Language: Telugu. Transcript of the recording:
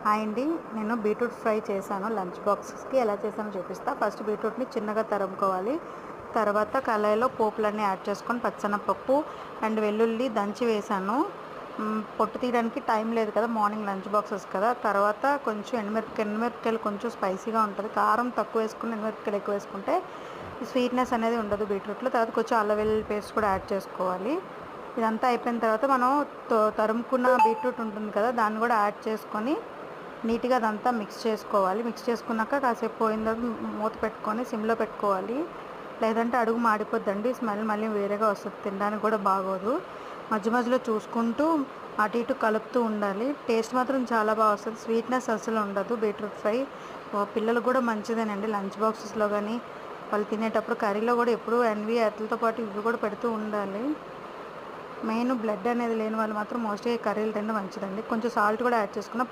హాయ్ అండి, నేను బీట్రూట్ ఫ్రై చేశాను. లంచ్ బాక్స్కి ఎలా చేశానో చూపిస్తా. ఫస్ట్ బీట్రూట్ని చిన్నగా తరుముకోవాలి. తర్వాత కళాయిలో పోపులన్నీ యాడ్ చేసుకొని పచ్చెనపప్పు అండ్ వెల్లుల్లి దంచి వేసాను. పొట్టు తీయడానికి టైం లేదు కదా, మార్నింగ్ లంచ్ బాక్సెస్ కదా. తర్వాత కొంచెం ఎండుమిరపకాయలు కొంచెం స్పైసీగా ఉంటుంది. కారం తక్కువ వేసుకుని ఎండుమిరపకాయలు ఎక్కువ వేసుకుంటే స్వీట్నెస్ అనేది ఉండదు బీట్రూట్లో. తర్వాత కొంచెం అల్లం వెల్లుల్లి పేస్ట్ కూడా యాడ్ చేసుకోవాలి. ఇదంతా అయిపోయిన తర్వాత మనం తరుముకున్న బీట్రూట్ ఉంటుంది కదా, దాన్ని కూడా యాడ్ చేసుకొని నీట్గా అదంతా మిక్స్ చేసుకోవాలి. మిక్స్ చేసుకున్నాక కాసేపు పోయిన తర్వాత మూత పెట్టుకొని సిమ్లో పెట్టుకోవాలి. లేదంటే అడుగు మాడిపోద్దండి, స్మెల్ మళ్ళీ వేరేగా వస్తుంది, తినడానికి కూడా బాగోదు. మధ్య మధ్యలో చూసుకుంటూ అటు ఇటు కలుపుతూ ఉండాలి. టేస్ట్ మాత్రం చాలా బాగా వస్తుంది, స్వీట్నెస్ అసలు ఉండదు. బీట్రూట్ ఫ్రై పిల్లలకు కూడా మంచిదేనండి. లంచ్ బాక్సెస్లో కానీ వాళ్ళు తినేటప్పుడు కర్రీలో కూడా ఎప్పుడూ వాటితో పాటు ఇవి కూడా పెడుతూ ఉండాలి. మెయిన్ బ్లడ్ అనేది లేని వాళ్ళు మాత్రం మోస్ట్లీ కర్రీలు తినడం మంచిదండి. కొంచెం సాల్ట్ కూడా యాడ్ చేసుకున్న